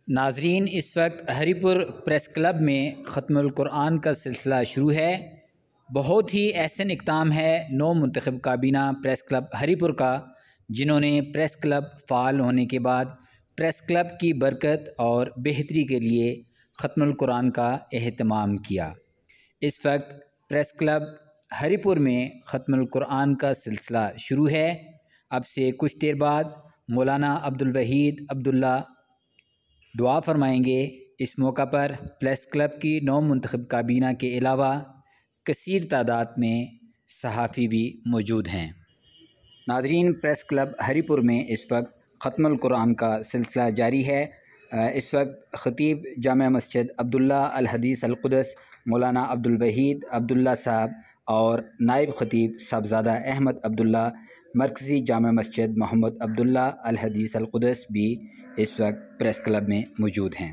नाजरीन, इस वक्त हरिपुर प्रेस क्लब में ख़त्मुल कुरान का सिलसिला शुरू है। बहुत ही एहसन इक़दाम है नौ मुंतखब काबीना प्रेस क्लब हरिपुर का, जिन्होंने प्रेस क्लब फ़ाल होने के बाद प्रेस क्लब की बरकत और बेहतरी के लिए ख़त्मुल कुरान का एहतमाम किया। इस वक्त प्रेस क्लब हरिपुर में ख़त्मुल कुरान का सिलसिला शुरू है। अब से कुछ देर बाद मौलाना अब्दुल वहीद अब्दुल्ला दुआ फरमाएंगे। इस मौका पर प्रेस क्लब की नौ मुंतखब काबीना के अलावा कसीर तादाद में सहाफ़ी भी मौजूद हैं। नाज़रीन, प्रेस क्लब हरिपुर में इस वक्त ख़त्मुल कुरान का सिलसिला जारी है। इस वक्त ख़तीब जामा मस्जिद अब्दुल्ला अल हदीस अल क़ुदस मौलाना अब्दुल वहीद अब्दुल्ला साहब और नायब ख़तीब साहबज़ादा अहमद अब्दुल्ला मरकज़ी जामा मस्जिद मोहम्मद अब्दुल्ला अल हदीस अल क़ुदस भी इस वक्त प्रेस क्लब में मौजूद हैं।